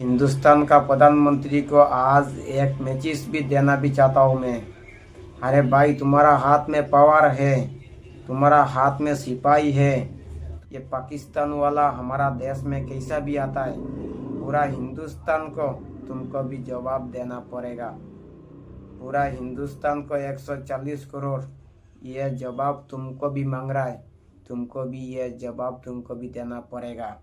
हिंदुस्तान का प्रधानमंत्री को आज एक मैसेज भी देना भी चाहता हूँ मैं। अरे भाई, तुम्हारा हाथ में पावर है, तुम्हारा हाथ में सिपाही है। ये पाकिस्तान वाला हमारा देश में कैसा भी आता है, पूरा हिंदुस्तान को तुमको भी जवाब देना पड़ेगा। पूरा हिंदुस्तान को 140 करोड़ ये जवाब तुमको भी मांग रहा है, तुमको भी ये जवाब तुमको भी देना पड़ेगा।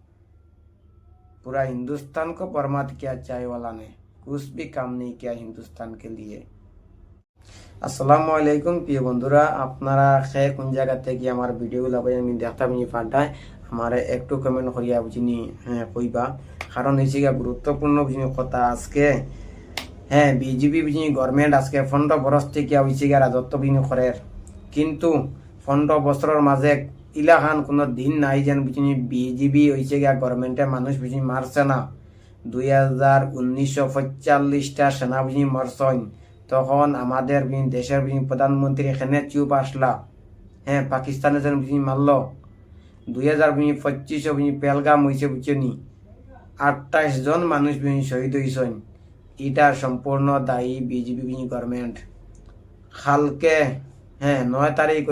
पूरा हिंदुस्तान को बर्बाद किया चाय वाला ने, कुछ भी काम नहीं किया हिंदुस्तान के लिए। আসসালামু আলাইকুম প্রিয় বন্ধুরা, আপনারা খে কোন জায়গা থেকে আমার ভিডিওগুলো আমি দেখতাম নি পাঠায় আমারে একটু কমেন্ট করিয়া বুঝিনি কইবা। কারণ হয়েছে গিয়া গুরুত্বপূর্ণ বুঝিনি কথা আজকে। বিজেপি বুঝিনি গভর্নমেন্ট আজকে 15 বছর থেকে হয়েছে গিয়া রাজত্ব বুঝিনি করে, কিন্তু 15 বছরের মাঝে ইলাখান কোনো দিন নাই যেন বুঝিনি বিজেপি হয়েছে গিয়া গভর্নমেন্টে মানুষ বুঝিনি মারছে না। 1945টা সেনা বুঝিনি মারছেন, তখন আমাদের দেশের প্রধানমন্ত্রী এখানে চুপ আসলা। পাকিস্তানে যেন বুঝি মারল। 2025 পেলগাম হয়েছে বুঝছেনি, 28 জন মানুষ শহীদ হয়েছেন। এটা সম্পূর্ণ দায়ী বিজেপি গভর্নমেন্ট। কালকে 9 তারিখ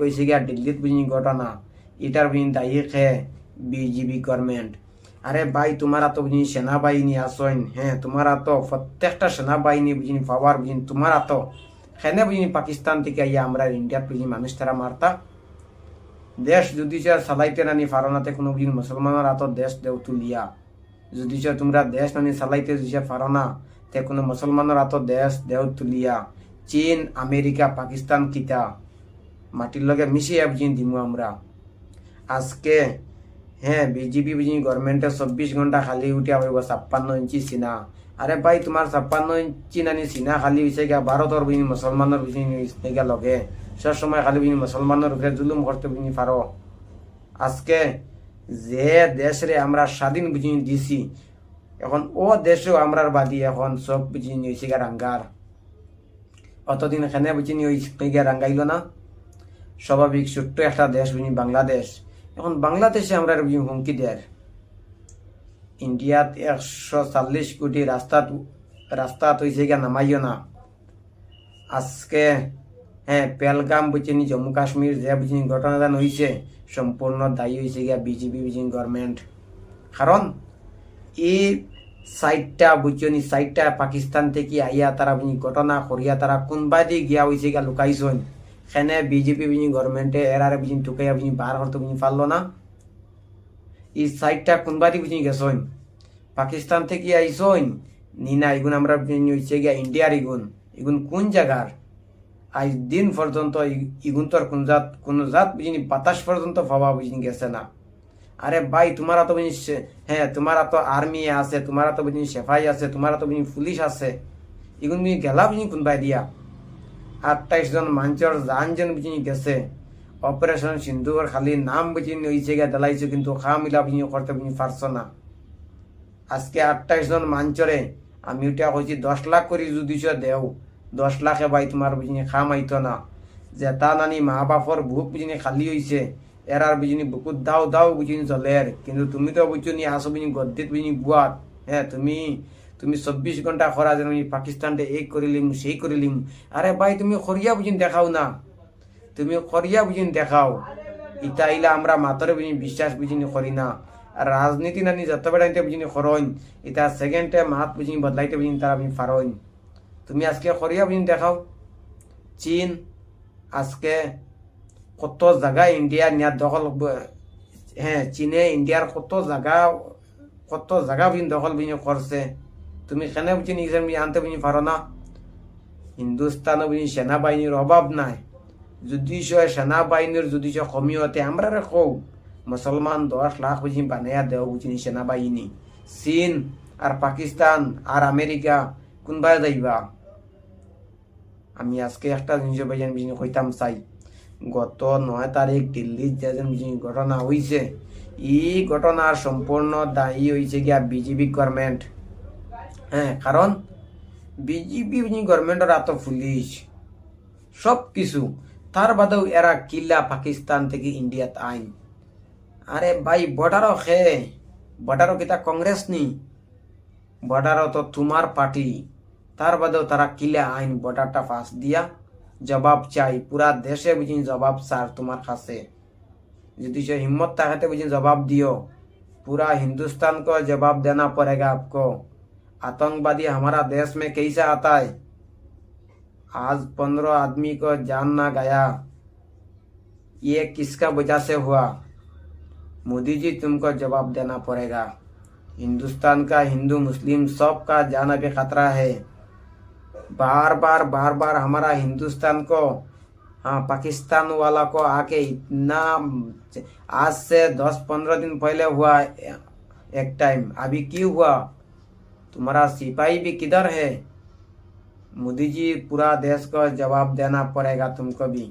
হয়েছে গিয়া দিল্লিত ঘটনা, এটার দায়ী খে বিজেপি গভর্নমেন্ট। আরে ভাই, তোমারা তো বুঝিনি সেনাবাহিনী আসেন, তোমারা তো প্রত্যেকটা সেনাবাহিনী বুঝিনি পাওয়ার বুঝিনি তোমারা তো হেনে বুঝিনি পাকিস্তান থেকে আইয়া আমরা ইন্ডিয়ার বুঝিনি মানুষ তারা মারতা। দেশ যদি চালাইতে নানি ফারনাতে কোনো বুঝিনি মুসলমানের হাত দেশ দেও তুলিয়া, যদি তোমরা দেশ নানি চালাইতে যদি পারো না তে কোনো মুসলমানের হাত দেশ দেও তুলিয়া। চীন, আমেরিকা, পাকিস্তান কিতা মাটির লগে মিশিয়ে বুঝিনি দিমু আমরা আজকে। বিজেপি বুঝিনি গভর্নমেন্টে 24 ঘন্টা খালি উঠিয়া হইব 56 ইঞ্চি সিনা। আরে ভাই, তোমার 56 ইঞ্চি নানি সিনা খালি হয়েছে গিয়া ভারতের বুঝিনি মুসলমানের বুঝিনি লগে সব সময় খালি বুঝিনি মুসলমানের উপরে জুলুম করতে বুঝিনি পারো। আজকে যে দেশরে আমরা স্বাধীন বুঝিনি দিছি, এখন ও দেশেও আমরার বাদী এখন সব বুঝিনি হয়েছে গিয়া রাঙ্গার। অতদিন এখানে বুঝিনি হয়েছে গিয়া রাঙ্গাইল না। স্বাভাবিক ছোট্ট একটা দেশ বুঝিনি বাংলাদেশ, এখন বাংলাদেশে আমরা হুমকি দেয়। ইন্ডিয়াত 140 কোটি রাস্তা হয়েছে গিয়া নামাইও না। আজকে পেলগাম বুঝিনি জম্মু কাশ্মীর যে বুঝিনি ঘটনাদান হয়েছে, সম্পূর্ণ দায়ী হয়েছে গিয়া বিজেপি বুঝিনি গভর্নমেন্ট। কারণ এই সাইডটা পাকিস্তান থেকে আইয়া তারা বুঝিনি ঘটনা করিয়া তারা কোনবা দিয়ে গিয়া হয়েছে গিয়া লুকাইছেন। সেনে বিজেপি গভর্নমেন্টে এরারে টুকাইয়া বার করতে পারলো না। এই সাইডটা কোনবাদি গেছেন, পাকিস্তান থেকে আইসন নিনা এগুন আমরা হয়েছে গিয়া ইন্ডিয়ার এগুন কোন জায়গার আজ দিন পর্যন্ত ইগুন তোর কোন জাত বাতাস পর্যন্ত ভাবা গেছে না। আরে ভাই, তোমারা তো তোমারা তো আর্মি আছে, তোমারা তো সেফাই আছে, তোমারা তো পুলিশ আছে, এগুন গেলা কোনবাই দিয়া 28 জন মানুষের জান যেন গেছে। অপারেশন সিন্ধুর খালি নাম হয়েছে গিয়ে দেলাইছে, কিন্তু খা মিলা করতে পারছ না। আজকে 28 জন মানুষরে আমি ওটা কইছি 10 লাখ করে যদি দেও, 10 লাখে ভাই তোমার খা মাইত না। যে তা নানি মা বাপর বুক খালি হয়েছে, এরার বুকুত দাও দাও চলের, কিন্তু তুমি তো আসো গদ্দিত বুয়াত। তুমি 24 ঘন্টা খরা যেন পাকিস্তানটা এই করিলিম সেই করিলিম। আরে ভাই, তুমি খরিয়া দেখাও না, তুমি খরিয়া দেখাও। ইটা ইলা আমরা মাতরে বিশ্বাস করি না। আর রাজনীতি নানি যত বেড়াইতে খরইন, ইটা সেকেন্ডে মাত বদলাইতে তারা পারইন। তুমি আজকে খরিয়া দেখাও। চীন আজকে কত জায়গা ইন্ডিয়া নিয়া দখল, চীনে ইন্ডিয়ার কত জায়গা দখল করছে। তুমি কেন আনতে পারো না? হিন্দুস্তানও সেনাবাহিনীর অভাব নাই। যদি সেনাবাহিনীর যদি কমি হতে আমরা কৌ মুসলমান 10 লাখ বানাইয়া দেও সেনাবাহিনী। চীন আর পাকিস্তান আর আমেরিকা কোনবাই যাইবা? আমি আজকে একটা জিনিস কইতাম চাই, গত 9 তারিখ দিল্লির যে ঘটনা হয়েছে, এই ঘটনার সম্পূর্ণ দায়ী হয়েছে গিয়া বিজেপি গভর্নমেন্ট। কারণ বিজেপি গভর্নমেন্টের এত পুলিশ সব কিছু, তার বাদেও এরা কিল্লা পাকিস্তান থেকে ইন্ডিয়াত আইন। আরে ভাই, বর্ডারও বর্ডারও কিতা কংগ্রেস নি, বর্ডারও তো তোমার পার্টি। তার বাদেও তারা কিলা আইন বর্ডারটা পাস দিয়া জবাব চাই, পুরা দেশে বুঝি জবাব স্যার তোমার কাছে। যদি से हिम्मत ताकत बुझे जवाब दियो, पूरा हिंदुस्तान को जवाब देना पड़ेगा आपको। आतंकवादी हमारा देश में कैसे आता है? आज 15 आदमी को जान ना गया, ये किसका वजह से हुआ? मोदी जी तुमको जवाब देना पड़ेगा। हिंदुस्तान का हिंदू मुस्लिम सब का जान अभी खतरा है। बार बार हमारा हिंदुस्तान को, हाँ, पाकिस्तान वाला को आके इतना, आज से 10-15 दिन पहले हुआ एक टाइम, अभी क्यों हुआ? तुम्हारा सिपाही भी किधर है? मोदी जी पूरा देश को जवाब देना पड़ेगा तुमको भी।